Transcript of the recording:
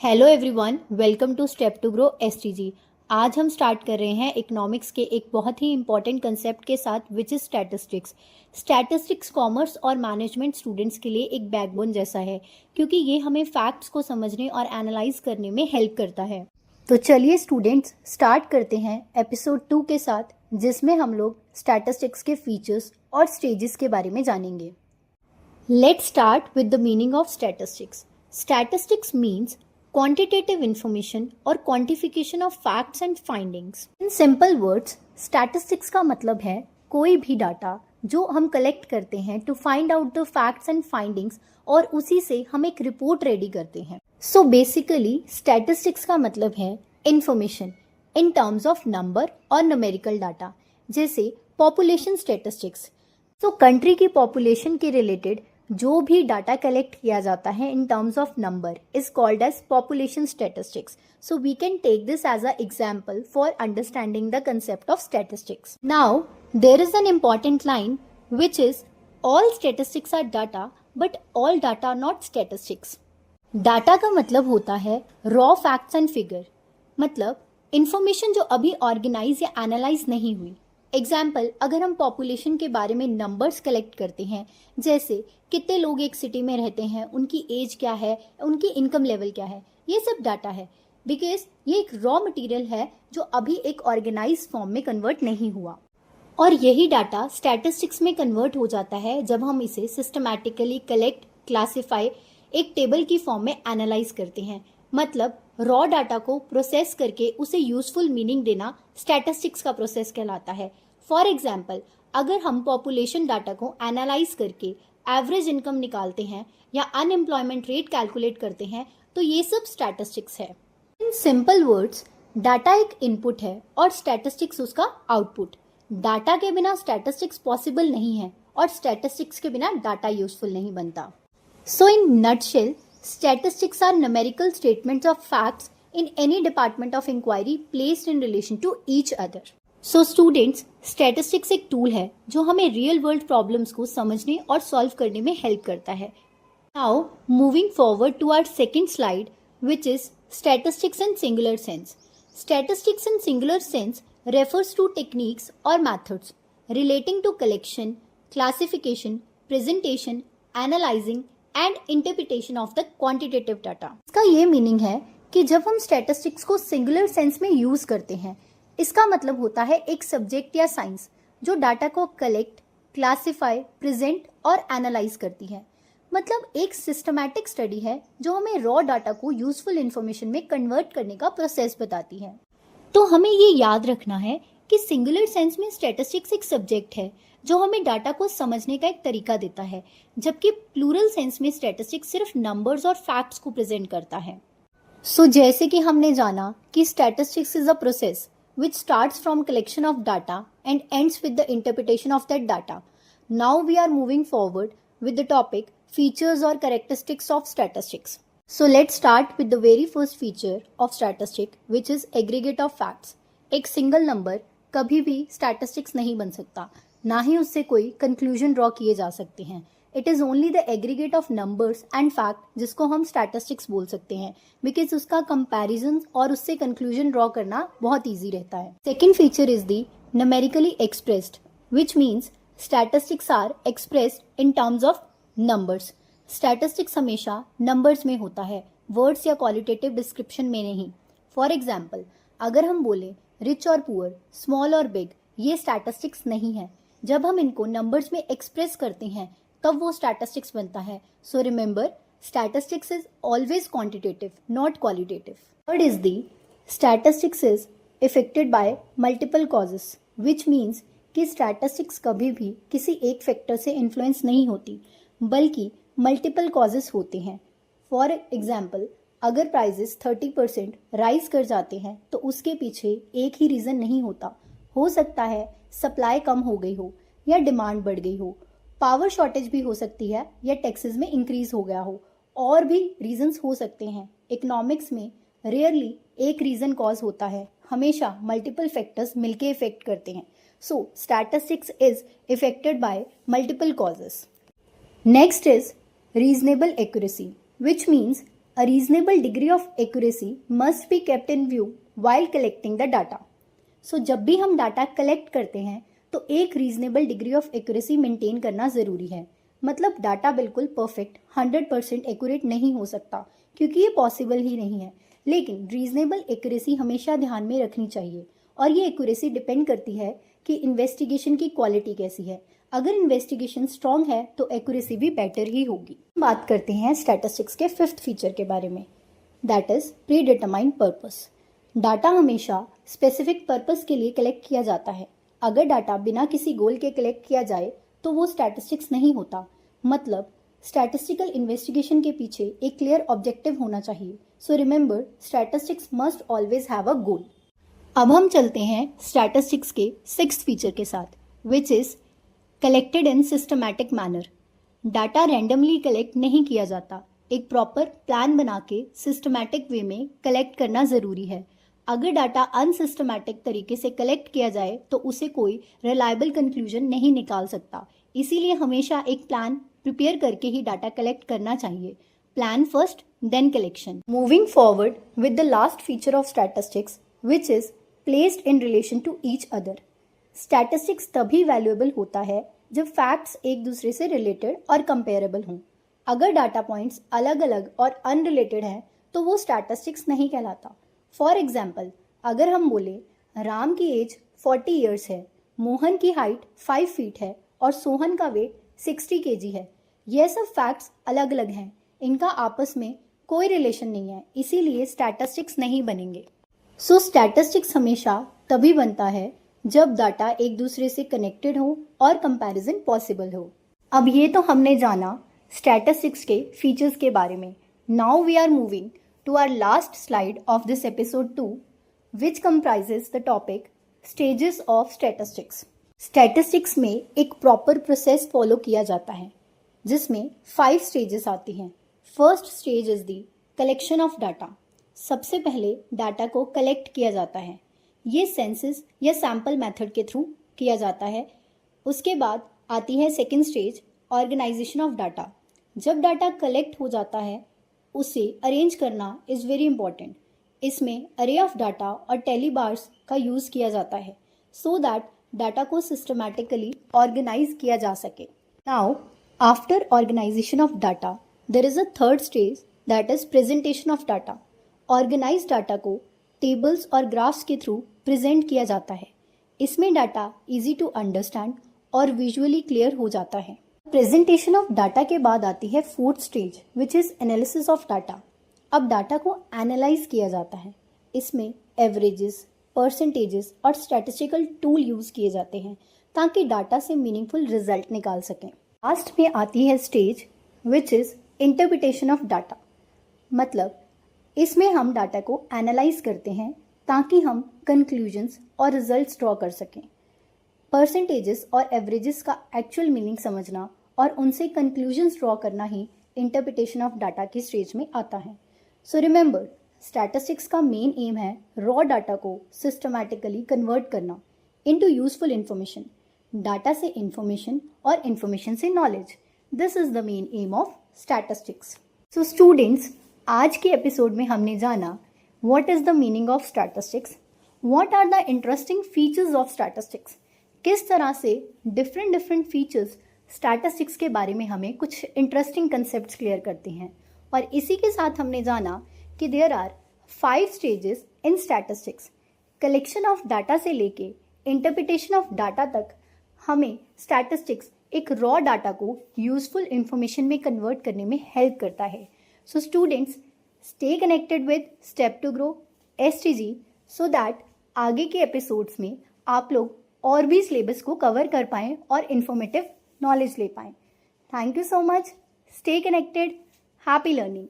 Hello everyone, welcome to step to grow STG. आज हम start कर रहे हैं इकोनॉमिक्स के एक बहुत ही इंपॉर्टेंट कंसेप्ट के साथ, which is statistics. Statistics commerce और मैनेजमेंट स्टूडेंट्स के लिए एक बैकबोन जैसा है, क्योंकि ये हमें फैक्ट्स को समझने और एनालाइज करने में हेल्प करता है। तो चलिए स्टूडेंट्स, स्टार्ट करते हैं एपिसोड 2 के साथ, जिसमें हम लोग स्टैटिस्टिक्स के फीचर्स और स्टेजेस के बारे में जानेंगे। Let's start with the meaning of statistics. Statistics means quantitative information or quantification of facts and findings. In simple words, statistics का मतलब है कोई भी डाटा जो हम कलेक्ट करते हैं to find out the facts and findings, और उसी से हम एक रिपोर्ट रेडी करते हैं। So basically, statistics का मतलब है information in terms of number और numerical data, जैसे population statistics। So country की population के related जो भी डाटा कलेक्ट किया जाता है in terms of number is called as population statistics. So we can take this as a example for understanding the concept of statistics. Now there is an important line which is all statistics are data but all data are not statistics. Data का मतलब होता है raw facts and figure, मतलब information जो अभी organise या analyse नहीं हुई। एग्जाम्पल, अगर हम पॉपुलेशन के बारे में नंबर्स कलेक्ट करते हैं, जैसे कितने लोग एक सिटी में रहते हैं, उनकी एज क्या है, उनकी इनकम लेवल क्या है, ये सब डाटा है, बिकॉज ये एक रॉ मटेरियल है जो अभी एक ऑर्गेनाइज फॉर्म में कन्वर्ट नहीं हुआ। और यही डाटा स्टैटिस्टिक्स में कन्वर्ट हो जाता है जब हम इसे सिस्टमैटिकली कलेक्ट, क्लासिफाई, एक टेबल की फॉर्म में एनालाइज करते हैं। मतलब रॉ डाटा को प्रोसेस करके उसे यूजफुल मीनिंग देना स्टैटिस्टिक्स का प्रोसेस कहलाता है। फॉर एग्जाम्पल, अगर हम पॉपुलेशन डाटा को एनालाइज करके एवरेज इनकम निकालते हैं या अनएम्प्लॉयमेंट रेट कैलकुलेट करते हैं, तो ये सब स्टैटिस्टिक्स है। इन सिंपल वर्ड्स, डाटा एक इनपुट है और स्टैटिस्टिक्स उसका आउटपुट। डाटा के बिना स्टैटिस्टिक्स पॉसिबल नहीं है और स्टैटिस्टिक्स के बिना डाटा यूजफुल नहीं बनता। So in nutshell, statistics are numerical statements of facts in any department of inquiry placed in relation to each other. So students, statistics एक टूल है जो हमें रियल वर्ल्ड प्रॉब्लम्स को समझने और सॉल्व करने में हेल्प करता है। Now moving forward to our second slide, which is statistics in singular sense. Statistics in singular sense refers to techniques or methods relating to collection, classification, presentation, analyzing and interpretation of the quantitative data. इसका ये meaning है कि जब हम statistics को singular sense में use करते हैं, इसका मतलब होता है एक सब्जेक्ट या साइंस जो डाटा को कलेक्ट, क्लासिफाई, प्रेजेंट और एनालाइज करती है। मतलब एक सिस्टमैटिक स्टडी है जो हमें रॉ डाटा को यूजफुल इंफॉर्मेशन में कन्वर्ट करने का प्रोसेस बताती है। तो हमें ये याद रखना है कि सिंगुलर सेंस में स्टैटिस्टिक्स एक सब्जेक्ट है जो हमें डाटा को समझने का एक तरीका देता है, जबकि प्लूरल सेंस में स्टैटिस्टिक्स सिर्फ नंबर्स और फैक्ट्स को प्रेजेंट करता है। सो जैसे कि हमने जाना कि statistics is a process which starts from collection of data and ends with the interpretation of that data. Now we are moving forward with the topic features और characteristics of statistics. So let's start with the very first feature of statistic, which is aggregate of facts. एक single number कभी भी statistics नहीं बन सकता, ना ही उससे कोई कंक्लूजन ड्रॉ किए जा सकते हैं। It is only the aggregate of numbers and fact जिसको हम स्टैटिस्टिक्स बोल सकते हैं, बिकॉज उसका कंपैरिजन और उससे कंक्लूजन ड्रॉ करना बहुत ईजी रहता है। Second feature is the numerically expressed, which means statistics are expressed in terms of numbers. Statistics हमेशा नंबर्स में होता है, वर्ड्स या क्वालिटेटिव डिस्क्रिप्शन में नहीं। फॉर एग्जाम्पल, अगर हम बोले रिच और पुअर, स्मॉल और बिग, ये स्टैटिस्टिक्स नहीं है। जब हम इनको नंबर्स में एक्सप्रेस करते हैं तब वो स्टैटिस्टिक्स बनता है। So remember, statistics is always quantitative, not qualitative. Third is the statistics is affected by multiple causes, which means कि स्टैटिस्टिक्स कभी भी किसी एक फैक्टर से इन्फ्लुएंस नहीं होती, बल्कि मल्टीपल कॉजेस होते हैं। फॉर एग्जाम्पल, अगर प्राइजेस 30% राइज कर जाते हैं तो उसके पीछे एक ही रीज़न नहीं होता। हो सकता है सप्लाई कम हो गई हो या डिमांड बढ़ गई हो, पावर शॉर्टेज भी हो सकती है या टैक्सेस में इंक्रीज हो गया हो, और भी रीजंस हो सकते हैं। इकोनॉमिक्स में रेयरली एक रीजन कॉज होता है, हमेशा मल्टीपल फैक्टर्स मिलके इफेक्ट करते हैं। So statistics is affected by multiple causes. Next is reasonable accuracy, which means A reasonable degree of accuracy must be kept in view while collecting the data. So जब भी हम data collect करते हैं तो एक reasonable degree of accuracy maintain करना ज़रूरी है। मतलब डाटा बिल्कुल परफेक्ट 100% एक्यूरेट नहीं हो सकता क्योंकि ये पॉसिबल ही नहीं है, लेकिन रीजनेबल एक्यूरेसी हमेशा ध्यान में रखनी चाहिए। और ये एक्यूरेसी डिपेंड करती है कि इन्वेस्टिगेशन की क्वालिटी कैसी है। अगर इन्वेस्टिगेशन स्ट्रॉन्ग है तो एक्यूरेसी भी बेटर ही होगी। बात करते हैं स्टैटिस्टिक्स के फिफ्थ फीचर के बारे में, that is pre determined purpose. Data हमेशा स्पेसिफिक पर्पस के लिए कलेक्ट किया जाता है। अगर डाटा बिना किसी गोल के कलेक्ट किया जाए तो वो स्टैटिस्टिक्स नहीं होता। मतलब स्टैटिस्टिकल इन्वेस्टिगेशन के पीछे एक क्लियर ऑब्जेक्टिव होना चाहिए। So remember, statistics must always have a goal. अब हम चलते हैं स्टैटिस्टिक्स के सिक्स्थ फीचर के साथ, which is collected in systematic manner. Data randomly collect नहीं किया जाता, एक प्रॉपर प्लान बना के सिस्टमैटिक वे में कलेक्ट करना ज़रूरी है। अगर डाटा अनसिस्टमैटिक तरीके से कलेक्ट किया जाए तो उसे कोई रिलायबल कंक्लूजन नहीं निकाल सकता। इसीलिए हमेशा एक प्लान प्रिपेयर करके ही डाटा कलेक्ट करना चाहिए। Plan first then collection. Moving forward with the last feature of statistics which is placed in relation to each other. Statistics तभी वैल्यूएबल होता है जब फैक्ट्स एक दूसरे से रिलेटेड और कंपेरेबल हों। अगर डाटा पॉइंट्स अलग अलग और अनरिलेटेड हैं तो वो स्टैटिस्टिक्स नहीं कहलाता। फॉर एग्जाम्पल, अगर हम बोले राम की एज 40 ईयर्स है, मोहन की हाइट 5 फीट है और सोहन का वेट 60 kg है, यह सब फैक्ट्स अलग अलग हैं, इनका आपस में कोई रिलेशन नहीं है, इसीलिए स्टैटिस्टिक्स नहीं बनेंगे। सो स्टैटिस्टिक्स हमेशा तभी बनता है जब डाटा एक दूसरे से कनेक्टेड हो और कंपैरिजन पॉसिबल हो। अब ये तो हमने जाना स्टैटिस्टिक्स के फीचर्स के बारे में। Now we are moving to our last slide of this episode 2, which comprises the topic stages of statistics. Statistics में एक proper process follow किया जाता है जिसमें 5 stages आती हैं। First stage is the collection of data. सबसे पहले डाटा को कलेक्ट किया जाता है। ये सेंसस या सैम्पल मेथड के थ्रू किया जाता है। उसके बाद आती है second stage, organisation of data. जब डाटा कलेक्ट हो जाता है उसे अरेंज करना इज़ वेरी इंपॉर्टेंट। इसमें अरे ऑफ डाटा और टेलीबार्स का यूज़ किया जाता है सो दैट डाटा को सिस्टमैटिकली ऑर्गेनाइज किया जा सके। Now after organisation of data there is a third stage, that is presentation of data. Organise data को टेबल्स और ग्राफ्स के थ्रू प्रेजेंट किया जाता है। इसमें डाटा इजी टू अंडरस्टैंड और विजुअली क्लियर हो जाता है। प्रेजेंटेशन ऑफ डाटा के बाद आती है fourth stage, which is analysis of data. अब डाटा को एनालाइज किया जाता है। इसमें एवरेजेस, परसेंटेजेस और स्टैटिस्टिकल टूल यूज़ किए जाते हैं ताकि डाटा से मीनिंगफुल रिजल्ट निकाल सकें। लास्ट में आती है stage which is interpretation of data. मतलब इसमें हम डाटा को एनालाइज करते हैं ताकि हम कंक्लूजन्स और रिजल्ट्स ड्रॉ कर सकें। परसेंटेजेस और एवरेजेस का एक्चुअल मीनिंग समझना और उनसे कंक्लूजन्स ड्रॉ करना ही इंटरप्रिटेशन ऑफ डाटा की स्टेज में आता है। सो रिमेंबर, स्टैटिस्टिक्स का मेन एम है रॉ डाटा को सिस्टमैटिकली कन्वर्ट करना इनटू यूजफुल इंफॉर्मेशन, डाटा से इंफॉर्मेशन और इंफॉर्मेशन से knowledge. This is the main aim of statistics. So students, आज के एपिसोड में हमने जाना what is the meaning of statistics, what are the interesting features of statistics, किस तरह से डिफरेंट फीचर्स स्टैटिस्टिक्स के बारे में हमें कुछ इंटरेस्टिंग कंसेप्ट्स क्लियर करते हैं। और इसी के साथ हमने जाना कि there are 5 stages in statistics. Collection of data से लेके इंटरप्रिटेशन ऑफ डाटा तक हमें स्टैटिस्टिक्स एक रॉ डाटा को यूजफुल इंफॉर्मेशन में कन्वर्ट करने में हेल्प करता है। So students, stay connected with step to grow STG so that आगे के एपिसोड्स में आप लोग और भी सिलेबस को कवर कर पाएँ और इन्फॉर्मेटिव नॉलेज ले पाएँ। Thank you so much. Stay connected. Happy learning.